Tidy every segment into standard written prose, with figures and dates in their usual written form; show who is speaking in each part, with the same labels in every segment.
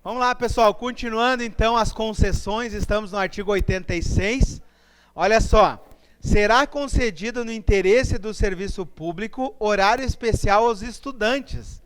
Speaker 1: Vamos lá, pessoal, continuando então as concessões, estamos no artigo 86. Olha só, será concedido no interesse do serviço público horário especial aos estudantes.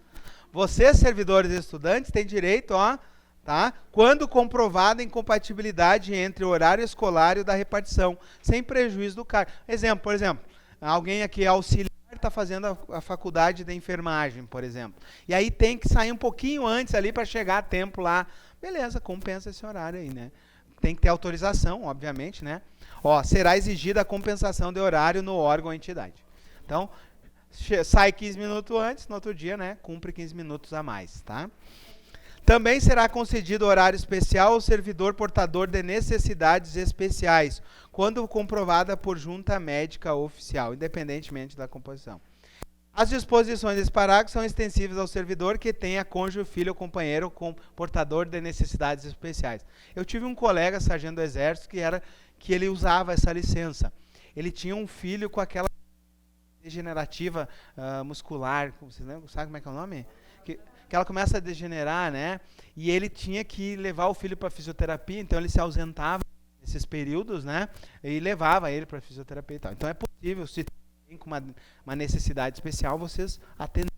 Speaker 1: Vocês, servidores e estudantes, têm direito, ó, tá? Quando comprovada a incompatibilidade entre o horário escolar e o da repartição, sem prejuízo do cargo. Exemplo, por exemplo, alguém aqui é auxiliar, está fazendo a faculdade de enfermagem, por exemplo. E aí tem que sair um pouquinho antes ali para chegar a tempo lá. Beleza, compensa esse horário aí, né? Tem que ter autorização, obviamente, né? Ó, será exigida a compensação de horário no órgão ou entidade. Então, sai 15 minutos antes, no outro dia, né? Cumpre 15 minutos a mais, tá? Também será concedido horário especial ao servidor portador de necessidades especiais, quando comprovada por junta médica oficial, independentemente da composição. As disposições desse parágrafo são extensivas ao servidor que tenha cônjuge, filho ou companheiro com portador de necessidades especiais. Eu tive um colega, sargento do Exército, que ele usava essa licença. Ele tinha um filho com aquela degenerativa muscular, vocês lembram? Sabe como é que é o nome? Que ela começa a degenerar, né? E ele tinha que levar o filho para fisioterapia, então ele se ausentava nesses períodos, né? E levava ele para fisioterapia e tal. Então é possível, se tem uma necessidade especial, vocês atendem.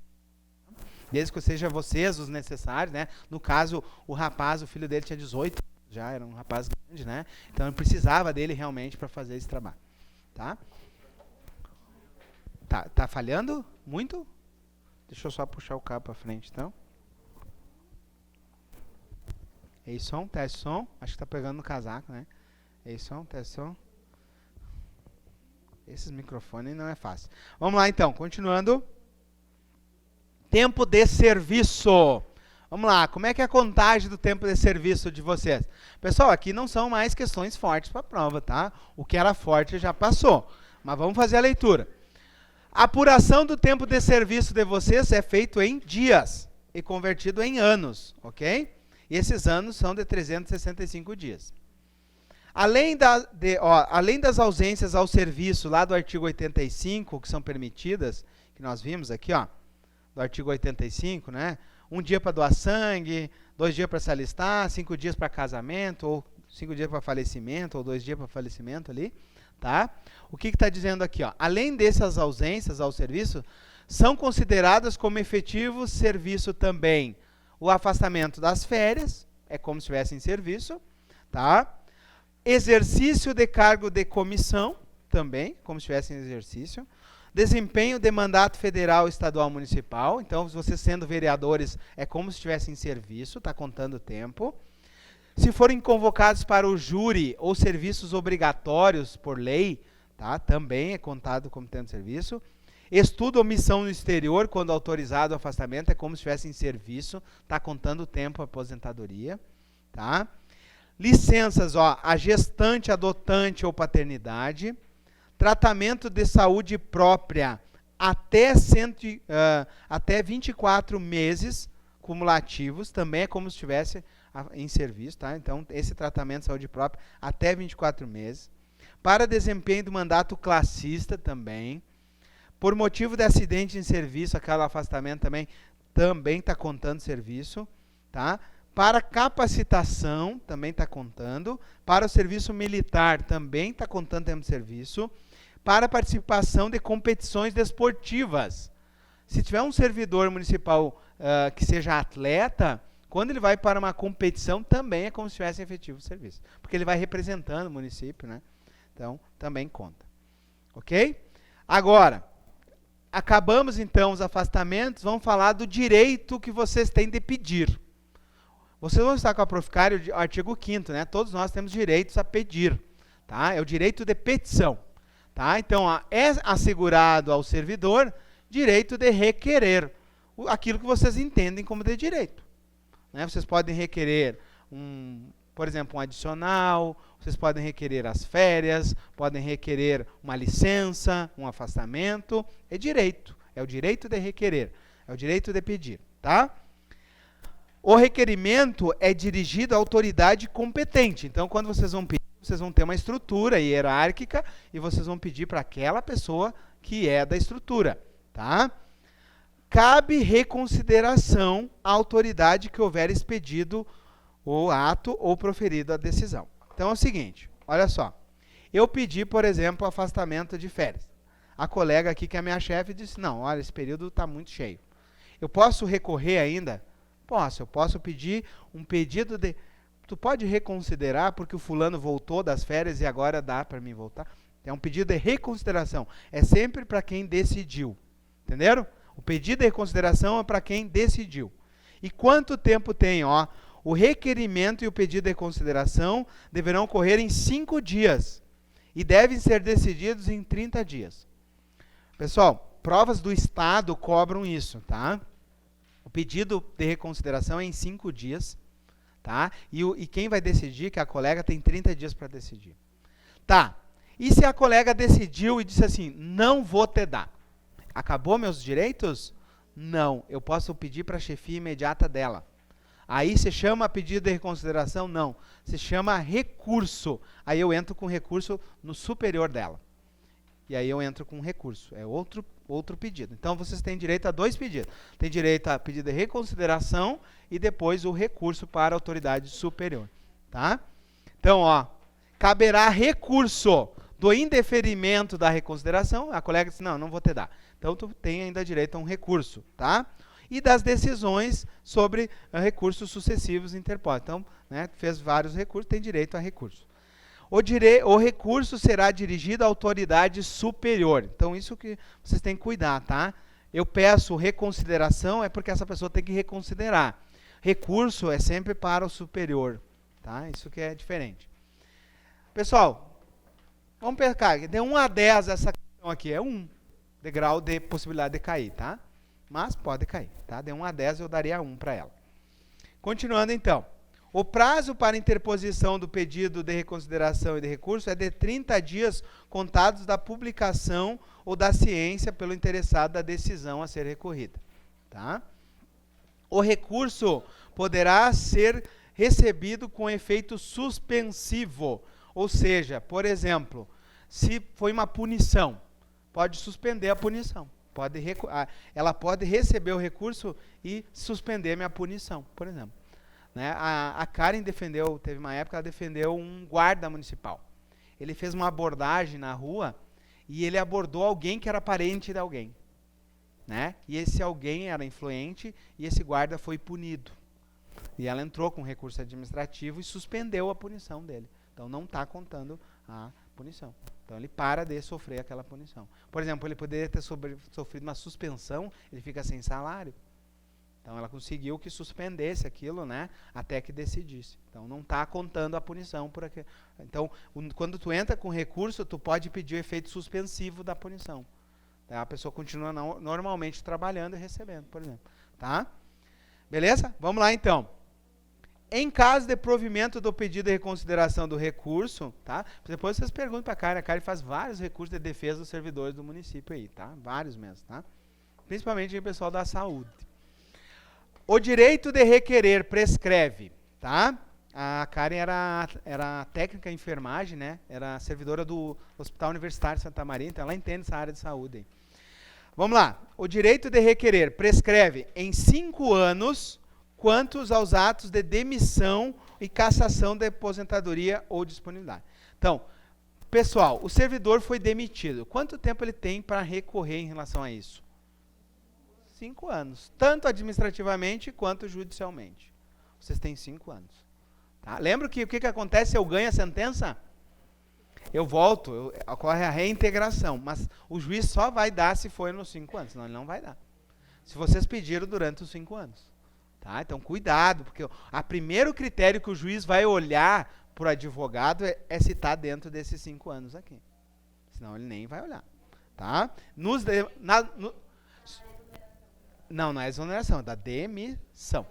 Speaker 1: Desde que seja vocês os necessários, né? No caso, o rapaz, o filho dele tinha 18 anos, já era um rapaz grande, né? Então ele precisava dele realmente para fazer esse trabalho, tá? Tá falhando muito? Deixa eu só puxar o cabo para frente, então. Ei, som, teste som. Acho que tá pegando no casaco, né? Ei, som, teste som. Esses microfones não é fácil. Vamos lá, então. Continuando. Tempo de serviço. Vamos lá. Como é que é a contagem do tempo de serviço de vocês? Pessoal, aqui não são mais questões fortes para a prova, tá? O que era forte já passou. Mas vamos fazer a leitura. A apuração do tempo de serviço de vocês é feito em dias e convertido em anos, ok? E esses anos são de 365 dias. Além das ausências ao serviço lá do artigo 85, que são permitidas, que nós vimos aqui, ó, do artigo 85, né? 1 dia para doar sangue, 2 dias para se alistar, 5 dias para casamento, ou 5 dias para falecimento, ou 2 dias para falecimento ali. Tá? O que está dizendo aqui? Ó? Além dessas ausências ao serviço, são consideradas como efetivo serviço também o afastamento das férias, é como se estivesse em serviço, tá? Exercício de cargo de comissão, também, como se estivesse em exercício, desempenho de mandato federal, estadual, municipal, então, se vocês sendo vereadores, é como se estivesse em serviço, está contando o tempo. Se forem convocados para o júri ou serviços obrigatórios por lei, tá? Também é contado como tendo serviço. Estudo ou missão no exterior, quando autorizado o afastamento, é como se estivesse em serviço, está contando o tempo a aposentadoria. Tá? Licenças, ó, a gestante, adotante ou paternidade. Tratamento de saúde própria até 24 meses cumulativos, também é como se estivesse em serviço, tá? Então, esse tratamento de saúde própria até 24 meses. Para desempenho do mandato classista também. Por motivo de acidente em serviço, aquele afastamento também está contando serviço, tá? Para capacitação, também está contando. Para o serviço militar, também está contando tempo de serviço. Para participação de competições desportivas. Se tiver um servidor municipal que seja atleta, quando ele vai para uma competição, também é como se tivesse efetivo serviço. Porque ele vai representando o município, né? Então, também conta. Ok? Agora, acabamos então os afastamentos, vamos falar do direito que vocês têm de pedir. Vocês vão estar com a Proficário, artigo 5º, né? Todos nós temos direitos a pedir, tá? É o direito de petição, tá? Então, é assegurado ao servidor direito de requerer aquilo que vocês entendem como de direito. Né? Vocês podem requerer, por exemplo, um adicional, vocês podem requerer as férias, podem requerer uma licença, um afastamento. É direito, é o direito de requerer, é o direito de pedir. Tá? O requerimento é dirigido à autoridade competente. Então, quando vocês vão pedir, vocês vão ter uma estrutura hierárquica e vocês vão pedir para aquela pessoa que é da estrutura. Tá? Cabe reconsideração à autoridade que houver expedido o ato ou proferido a decisão. Então é o seguinte, olha só. Eu pedi, por exemplo, afastamento de férias. A colega aqui, que é minha chefe, disse, não, olha, esse período está muito cheio. Eu posso recorrer ainda? Posso, eu posso pedir um pedido de... Tu pode reconsiderar porque o fulano voltou das férias e agora dá para mim voltar? É um pedido de reconsideração. É sempre para quem decidiu. Entenderam? O pedido de reconsideração é para quem decidiu. E quanto tempo tem? Ó, o requerimento e o pedido de reconsideração deverão ocorrer em 5 dias. E devem ser decididos em 30 dias. Pessoal, provas do Estado cobram isso, tá? O pedido de reconsideração é em 5 dias, tá? E quem vai decidir, que a colega, tem 30 dias para decidir. Tá, e se a colega decidiu e disse assim, não vou te dar? Acabou meus direitos? Não, eu posso pedir para a chefia imediata dela. Aí se chama pedido de reconsideração? Não, se chama recurso. Aí eu entro com recurso no superior dela. E aí eu entro com recurso. É outro pedido. Então vocês têm direito a 2 pedidos. Tem direito a pedido de reconsideração e depois o recurso para a autoridade superior. Tá? Então, ó, caberá recurso do indeferimento da reconsideração. A colega disse, não, não vou te dar. Então tu tem ainda direito a um recurso, tá? E das decisões sobre recursos sucessivos interpostos. Então, né, fez vários recursos, tem direito a recurso. O recurso será dirigido à autoridade superior. Então, isso que vocês têm que cuidar, tá? Eu peço reconsideração, é porque essa pessoa tem que reconsiderar. Recurso é sempre para o superior, tá? Isso que é diferente. Pessoal, vamos pegar, de 1 a 10 essa questão aqui, é 1 degrau de possibilidade de cair, tá? Mas pode cair, tá? De 1 a 10 eu daria 1 para ela. Continuando então. O prazo para interposição do pedido de reconsideração e de recurso é de 30 dias contados da publicação ou da ciência pelo interessado da decisão a ser recorrida. Tá? O recurso poderá ser recebido com efeito suspensivo, ou seja, por exemplo, se foi uma punição, pode suspender a punição. Ela pode receber o recurso e suspender minha punição, por exemplo. Né? A Karen defendeu, teve uma época, ela defendeu um guarda municipal. Ele fez uma abordagem na rua e ele abordou alguém que era parente de alguém. Né? E esse alguém era influente e esse guarda foi punido. E ela entrou com recurso administrativo e suspendeu a punição dele. Então não está contando a punição. Então ele para de sofrer aquela punição. Por exemplo, ele poderia ter sofrido uma suspensão, ele fica sem salário. Então ela conseguiu que suspendesse aquilo, né, até que decidisse. Então não está contando a punição por aqui. Então, quando tu entra com recurso, tu pode pedir o efeito suspensivo da punição. Tá? A pessoa continua normalmente trabalhando e recebendo, por exemplo. Tá? Beleza? Vamos lá então. Em caso de provimento do pedido de reconsideração do recurso, tá? Depois vocês perguntam para a Karen faz vários recursos de defesa dos servidores do município aí, tá? Vários mesmo, tá? Principalmente o pessoal da saúde. O direito de requerer prescreve, tá? A Karen era técnica em enfermagem, né? Era servidora do Hospital Universitário de Santa Maria, então ela entende essa área de saúde. Vamos lá. O direito de requerer prescreve em 5 anos quantos aos atos de demissão e cassação de aposentadoria ou disponibilidade. Então, pessoal, o servidor foi demitido. Quanto tempo ele tem para recorrer em relação a isso? 5 anos, tanto administrativamente quanto judicialmente. Vocês têm 5 anos. Tá? Lembra que o que acontece se eu ganho a sentença? Eu volto, ocorre a reintegração, mas o juiz só vai dar se for nos 5 anos, senão ele não vai dar. Se vocês pediram durante os 5 anos. Tá? Então, cuidado, porque o primeiro critério que o juiz vai olhar para o advogado é se está dentro desses 5 anos aqui. Senão ele nem vai olhar. Tá? Não, não é exoneração, é da demissão.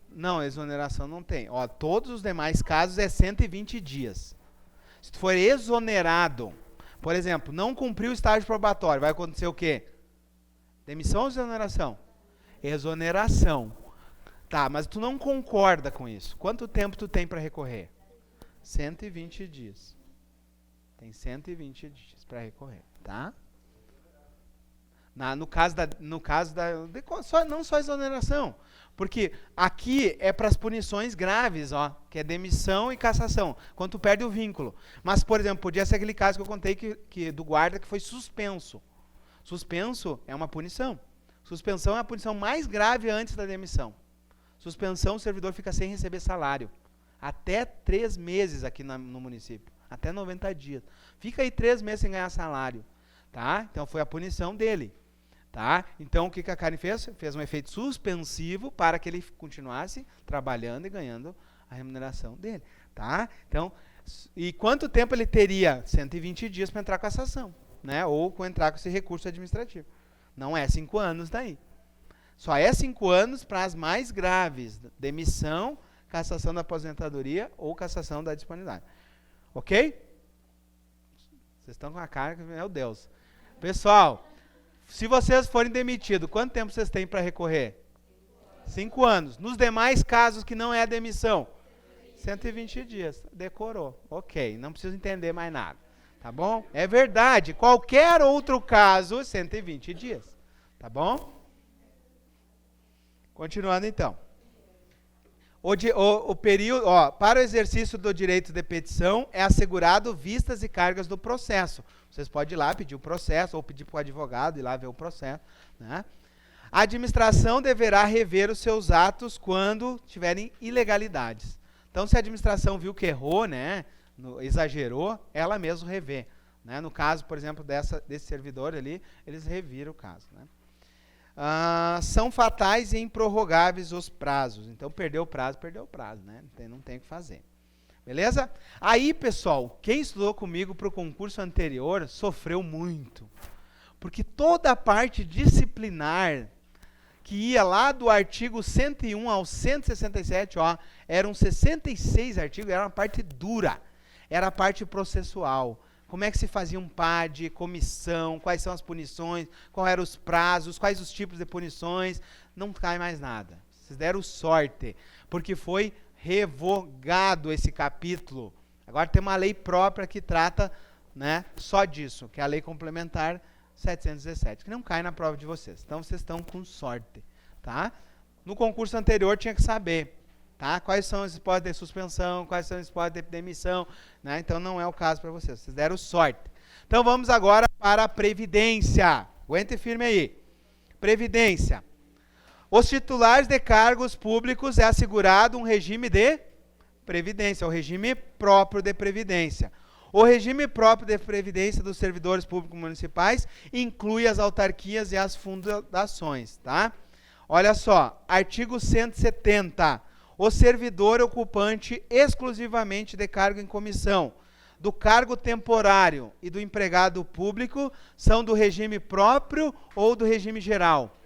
Speaker 1: Não, exoneração não tem. Ó, todos os demais casos é 120 dias. Se tu for exonerado, por exemplo, não cumpriu o estágio probatório, vai acontecer o quê? Demissão ou exoneração? Exoneração. Tá, mas tu não concorda com isso. Quanto tempo tu tem para recorrer? 120 dias. Tem 120 dias para recorrer, tá? Não só exoneração, porque aqui é para as punições graves, ó, que é demissão e cassação, quando tu perde o vínculo. Mas, por exemplo, podia ser aquele caso que eu contei do guarda que foi suspenso. Suspenso é uma punição. Suspensão é a punição mais grave antes da demissão. Suspensão, o servidor fica sem receber salário. Até 3 meses aqui no município. Até 90 dias. Fica aí 3 meses sem ganhar salário. Tá? Então foi a punição dele. Tá? Então o que a Karen fez? Fez um efeito suspensivo para que ele continuasse trabalhando e ganhando a remuneração dele. Tá? Então, e quanto tempo ele teria? 120 dias para entrar com a cassação, né? Ou entrar com esse recurso administrativo. Não é 5 anos daí. Só é 5 anos para as mais graves. Demissão, cassação da aposentadoria ou cassação da disponibilidade. Ok? Vocês estão com a cara que, meu Deus. Pessoal, se vocês forem demitidos, quanto tempo vocês têm para recorrer? 5 anos. Nos demais casos que não é a demissão? 120 dias. Decorou. Ok, não preciso entender mais nada. Tá bom? É verdade. Qualquer outro caso, 120 dias. Tá bom? Continuando então. O período, para o exercício do direito de petição é assegurado vistas e cargas do processo. Vocês podem ir lá pedir o processo ou pedir para o advogado ir lá ver o processo. Né? A administração deverá rever os seus atos quando tiverem ilegalidades. Então, se a administração viu que errou, né, exagerou, ela mesma revê. Né? No caso, por exemplo, desse servidor ali, eles reviram o caso. Né? São fatais e improrrogáveis os prazos. Então, perdeu o prazo, né? Não tem o que fazer. Beleza? Aí, pessoal, quem estudou comigo para o concurso anterior sofreu muito. Porque toda a parte disciplinar que ia lá do artigo 101 ao 167, eram 66 artigos, era uma parte dura. Era a parte processual. Como é que se fazia um PAD, comissão, quais são as punições, quais eram os prazos, quais os tipos de punições. Não cai mais nada. Vocês deram sorte, porque foi revogado esse capítulo. Agora tem uma lei própria que trata, né, só disso, que é a Lei Complementar 717, que não cai na prova de vocês. Então vocês estão com sorte. Tá? No concurso anterior tinha que saber. Tá? Quais são as hipóteses de suspensão, quais são as hipóteses de demissão, né? Então não é o caso para vocês, vocês deram sorte. Então vamos agora para a Previdência. Aguente firme aí. Previdência. Os titulares de cargos públicos é assegurado um regime de Previdência, o regime próprio de Previdência. O regime próprio de Previdência dos servidores públicos municipais inclui as autarquias e as fundações. Tá? Olha só, artigo 170. O servidor ocupante exclusivamente de cargo em comissão, do cargo temporário e do empregado público são do regime próprio ou do regime geral?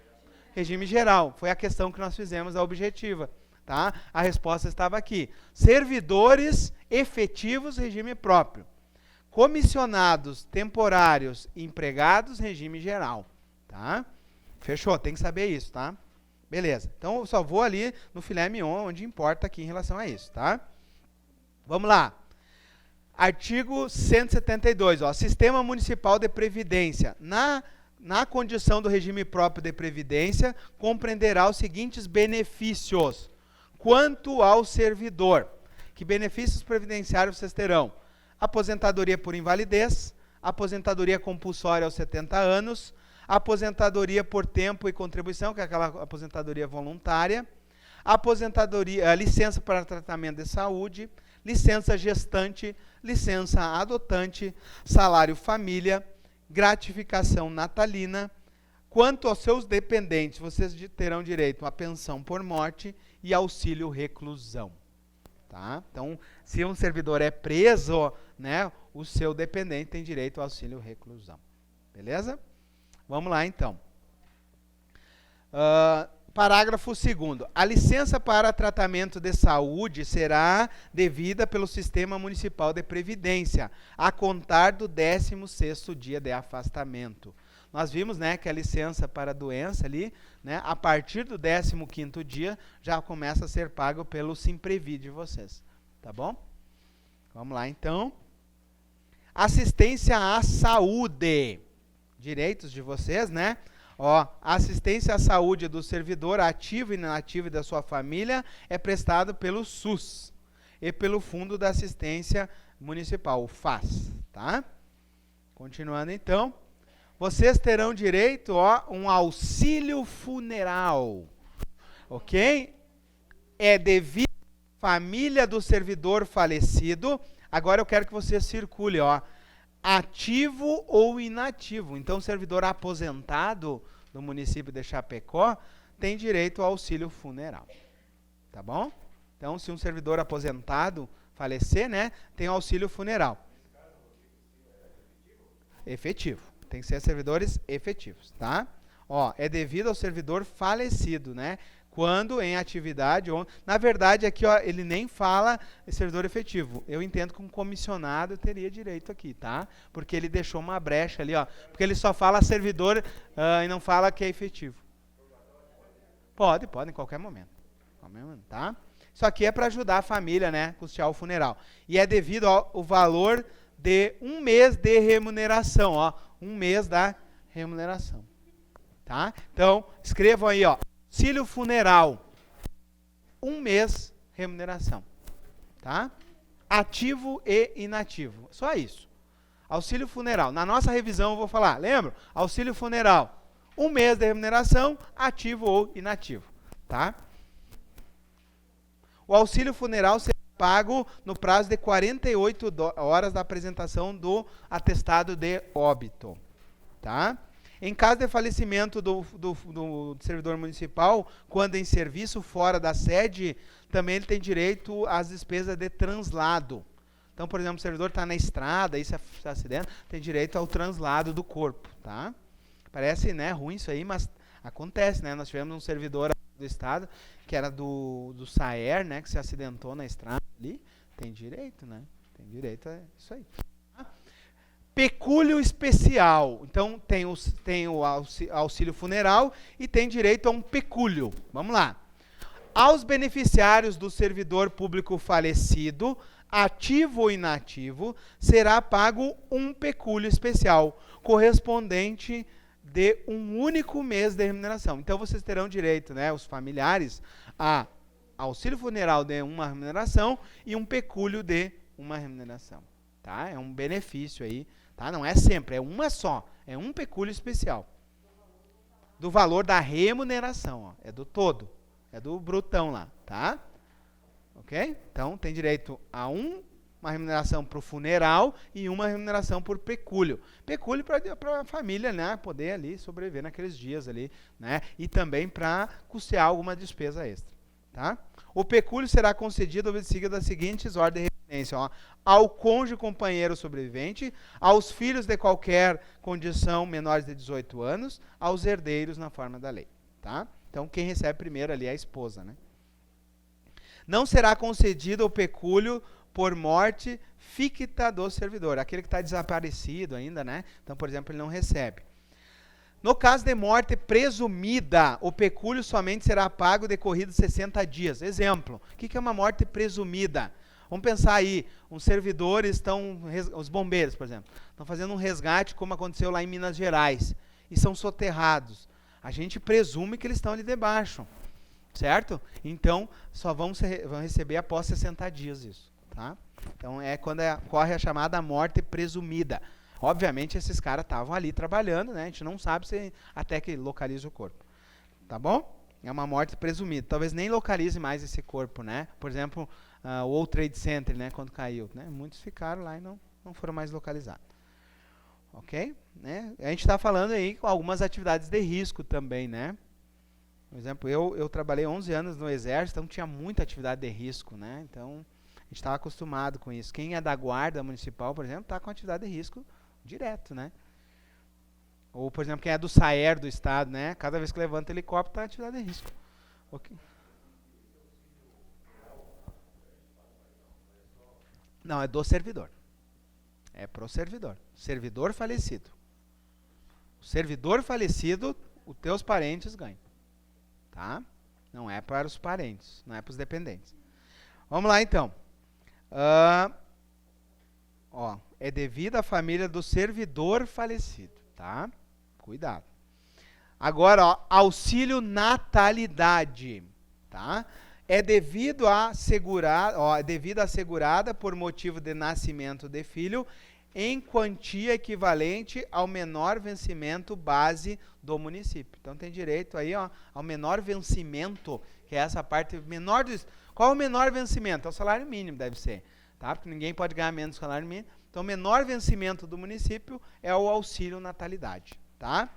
Speaker 1: Regime geral. Foi a questão que nós fizemos, a objetiva. Tá? A resposta estava aqui. Servidores efetivos, regime próprio. Comissionados, temporários e empregados, regime geral. Tá? Fechou? Tem que saber isso, tá? Beleza, então eu só vou ali no filé mignon, onde importa aqui em relação a isso, tá? Vamos lá. Artigo 172, Sistema Municipal de Previdência. Na condição do regime próprio de Previdência, compreenderá os seguintes benefícios. Quanto ao servidor, que benefícios previdenciários vocês terão? Aposentadoria por invalidez, aposentadoria compulsória aos 70 anos, aposentadoria por tempo e contribuição, que é aquela aposentadoria voluntária, licença para tratamento de saúde, licença gestante, licença adotante, salário família, gratificação natalina. Quanto aos seus dependentes, vocês terão direito a pensão por morte e auxílio reclusão. Tá? Então, se um servidor é preso, né, o seu dependente tem direito ao auxílio reclusão. Beleza? Vamos lá, então. Parágrafo 2º. A licença para tratamento de saúde será devida pelo Sistema Municipal de Previdência, a contar do 16º dia de afastamento. Nós vimos, né, que a licença para doença ali, né, a partir do 15º dia, já começa a ser pago pelo Simprevi de vocês. Tá bom? Vamos lá, então. Assistência à saúde. Direitos de vocês, né? Ó, assistência à saúde do servidor ativo e inativo e da sua família é prestado pelo SUS e pelo Fundo da Assistência Municipal, o FAS, tá? Continuando então, vocês terão direito a um auxílio funeral, ok? É devido à família do servidor falecido. Agora eu quero que você circule, ó, ativo ou inativo. Então, o servidor aposentado do município de Chapecó tem direito ao auxílio funeral, tá bom? Então, se um servidor aposentado falecer, né, tem auxílio funeral. Efetivo. Tem que ser servidores efetivos, tá? Ó, é devido ao servidor falecido, né? Quando em atividade, ou, na verdade aqui ó, ele nem fala servidor efetivo. Eu entendo que um comissionado teria direito aqui, tá? Porque ele deixou uma brecha ali, ó. Porque ele só fala servidor e não fala que é efetivo. Pode, em qualquer momento. Tá? Isso aqui é para ajudar a família, né? Custear o funeral. E é devido ao valor de 1 mês de remuneração, ó. 1 mês da remuneração. Tá? Então, escrevam aí, ó. Auxílio funeral, 1 mês remuneração, tá? Ativo e inativo, só isso. Auxílio funeral, na nossa revisão eu vou falar, lembra? Auxílio funeral, 1 mês de remuneração, ativo ou inativo, tá? O auxílio funeral será pago no prazo de 48 horas da apresentação do atestado de óbito, tá? Em caso de falecimento do servidor municipal, quando em serviço fora da sede, também ele tem direito às despesas de translado. Então, por exemplo, o servidor está na estrada, aí se acidenta, tem direito ao translado do corpo, tá? Parece, né, ruim isso aí, mas acontece, né? Nós tivemos um servidor do estado, que era do SAER, né, que se acidentou na estrada ali, tem direito, né? Tem direito a isso aí. Pecúlio especial. Então, tem o auxílio funeral e tem direito a um pecúlio. Vamos lá. Aos beneficiários do servidor público falecido, ativo ou inativo, será pago um pecúlio especial, correspondente de um único mês de remuneração. Então, vocês terão direito, né, os familiares, a auxílio funeral de uma remuneração e um pecúlio de uma remuneração. Tá? É um benefício aí. Tá? Não é sempre, é uma só. É um pecúlio especial. Do valor da remuneração. Ó. É do todo. É do brutão lá. Tá? Ok? Então, tem direito a uma remuneração para o funeral e uma remuneração por pecúlio. Pecúlio para a família, né? Poder ali sobreviver naqueles dias ali. Né? E também para custear alguma despesa extra. Tá? O pecúlio será concedido obedecido das seguintes ordens de referência, ó, ao cônjuge companheiro sobrevivente, aos filhos de qualquer condição menores de 18 anos, aos herdeiros na forma da lei. Tá? Então, quem recebe primeiro ali é a esposa. Né? Não será concedido o pecúlio por morte ficta do servidor, aquele que está desaparecido ainda, né? Então, por exemplo, ele não recebe. No caso de morte presumida, o pecúlio somente será pago decorridos 60 dias. Exemplo, o que é uma morte presumida? Vamos pensar aí, os servidores os bombeiros, por exemplo, estão fazendo um resgate como aconteceu lá em Minas Gerais, e são soterrados. A gente presume que eles estão ali debaixo, certo? Então, só vão receber após 60 dias isso, tá? Então, é quando ocorre a chamada morte presumida. Obviamente, esses caras estavam ali trabalhando, né? A gente não sabe até que localize o corpo. Tá bom? É uma morte presumida. Talvez nem localize mais esse corpo, né? Por exemplo, o World Trade Center, né? Quando caiu, né? Muitos ficaram lá e não foram mais localizados. Ok? Né? A gente está falando aí com algumas atividades de risco também, né? Por exemplo, eu trabalhei 11 anos no Exército, então tinha muita atividade de risco, né? Então, a gente estava acostumado com isso. Quem é da Guarda Municipal, por exemplo, está com atividade de risco direto, né? Ou, por exemplo, quem é do SAER do estado, né? Cada vez que levanta helicóptero, está em atividade de risco. Okay. Não, é do servidor. É pro servidor. Servidor falecido. O servidor falecido, os teus parentes ganham. Tá? Não é para os parentes, não é para os dependentes. Vamos lá, então. É devido à família do servidor falecido, tá? Cuidado. Agora, ó, auxílio natalidade, tá? É devido a assegurada por motivo de nascimento de filho em quantia equivalente ao menor vencimento base do município. Então tem direito aí, ó, ao menor vencimento, que é essa parte menor do... Qual é o menor vencimento? É o salário mínimo, deve ser, tá? Porque ninguém pode ganhar menos do salário mínimo. Então o menor vencimento do município é o auxílio natalidade, tá?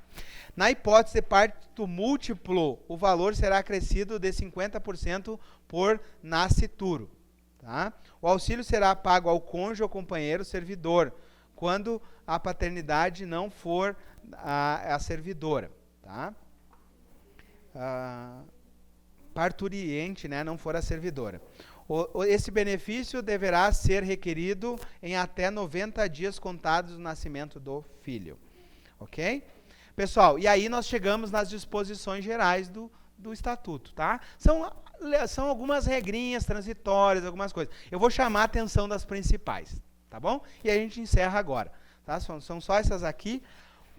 Speaker 1: Na hipótese de parto múltiplo, o valor será acrescido de 50% por nascituro, tá? O auxílio será pago ao cônjuge ou companheiro servidor, quando a paternidade não for a servidora, tá? Parturiente, né, não for a servidora. Esse benefício deverá ser requerido em até 90 dias contados do nascimento do filho, ok? Pessoal, e aí nós chegamos nas disposições gerais do estatuto, tá? São algumas regrinhas transitórias, algumas coisas. Eu vou chamar a atenção das principais, tá bom? E a gente encerra agora, tá? São só essas aqui.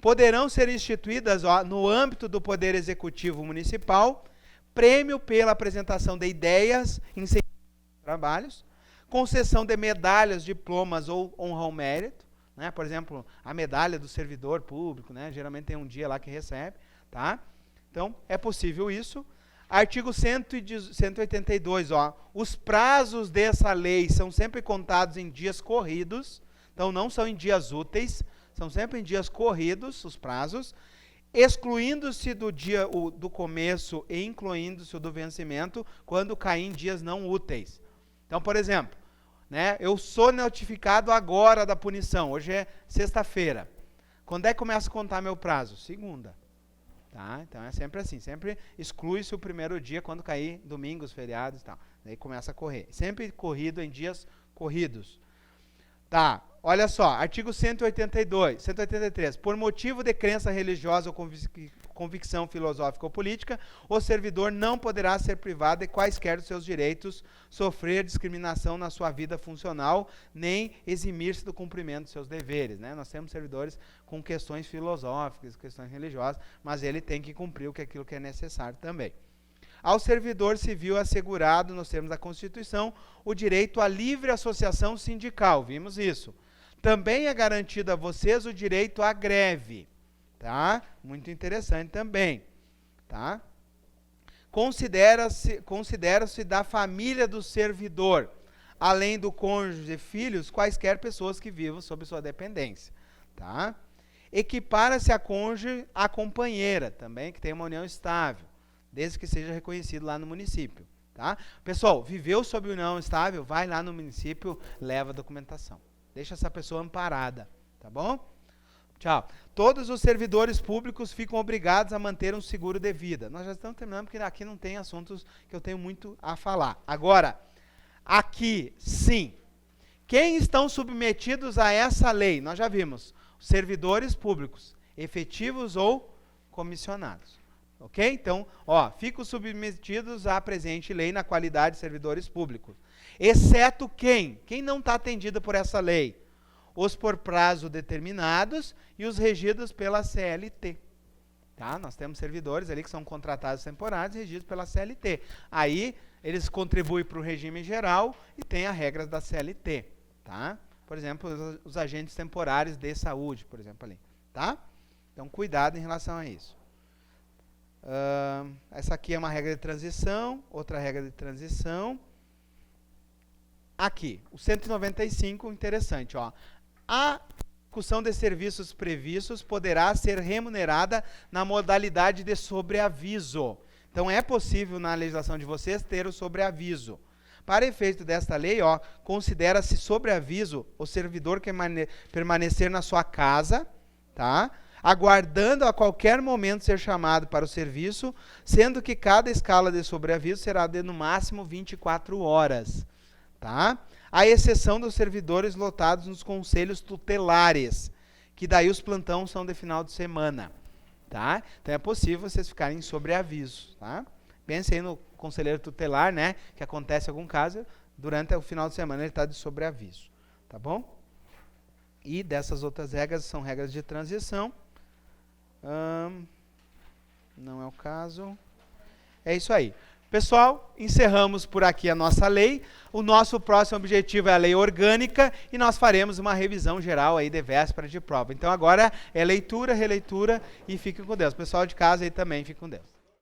Speaker 1: Poderão ser instituídas, ó, no âmbito do Poder Executivo Municipal, prêmio pela apresentação de ideias, incentivo de trabalhos, concessão de medalhas, diplomas ou honra ao mérito, né? Por exemplo, a medalha do servidor público, né? Geralmente tem um dia lá que recebe, tá? Então, é possível isso. Artigo 182, ó, os prazos dessa lei são sempre contados em dias corridos, então não são em dias úteis, são sempre em dias corridos os prazos, excluindo-se do dia do começo e incluindo-se o do vencimento, quando cair em dias não úteis. Então, por exemplo, né, eu sou notificado agora da punição, hoje é sexta-feira. Quando é que começa a contar meu prazo? Segunda. Tá? Então é sempre assim, sempre exclui-se o primeiro dia quando cair domingos, feriados e tal. Daí começa a correr. Sempre corrido em dias corridos. Tá, olha só, artigo 183. Por motivo de crença religiosa ou convicção filosófica ou política, o servidor não poderá ser privado de quaisquer dos seus direitos, sofrer discriminação na sua vida funcional, nem eximir-se do cumprimento de seus deveres, né? Nós temos servidores com questões filosóficas, questões religiosas, mas ele tem que cumprir aquilo que é necessário também. Ao servidor civil assegurado, nos termos da Constituição, o direito à livre associação sindical, vimos isso. Também é garantido a vocês o direito à greve, tá? Muito interessante também, tá? Considera-se da família do servidor, além do cônjuge e filhos, quaisquer pessoas que vivam sob sua dependência, tá? Equipara-se a cônjuge à companheira, também, que tem uma união estável, desde que seja reconhecido lá no município, tá? Pessoal, viveu sob união estável, vai lá no município, leva a documentação. Deixa essa pessoa amparada, tá bom? Tchau. Todos os servidores públicos ficam obrigados a manter um seguro de vida. Nós já estamos terminando, porque aqui não tem assuntos que eu tenho muito a falar. Agora, aqui, sim. Quem estão submetidos a essa lei? Nós já vimos. Servidores públicos, efetivos ou comissionados. Ok? Então, ó, ficam submetidos à presente lei na qualidade de servidores públicos. Exceto quem? Quem não está atendido por essa lei? Os por prazo determinados e os regidos pela CLT. Tá? Nós temos servidores ali que são contratados temporários e regidos pela CLT. Aí, eles contribuem para o regime geral e tem as regras da CLT. Tá? Por exemplo, os agentes temporários de saúde, por exemplo, ali. Tá? Então, cuidado em relação a isso. Essa aqui é uma regra de transição, outra regra de transição. Aqui, o 195, interessante, ó. A execução de serviços previstos poderá ser remunerada na modalidade de sobreaviso. Então, é possível na legislação de vocês ter o sobreaviso. Para efeito desta lei, ó, considera-se sobreaviso o servidor que permanecer na sua casa, tá? Aguardando a qualquer momento ser chamado para o serviço, sendo que cada escala de sobreaviso será de no máximo 24 horas. Tá? A exceção dos servidores lotados nos conselhos tutelares, que daí os plantões são de final de semana. Tá? Então é possível vocês ficarem em sobreaviso. Tá? Pensem no conselheiro tutelar, né, que acontece algum caso, durante o final de semana ele está de sobreaviso. Tá bom? E dessas outras regras são regras de transição. Não é o caso. É isso aí. Pessoal, encerramos por aqui a nossa lei. O nosso próximo objetivo é a lei orgânica e nós faremos uma revisão geral aí de véspera de prova. Então agora é leitura, releitura e fiquem com Deus. Pessoal de casa aí também, fiquem com Deus.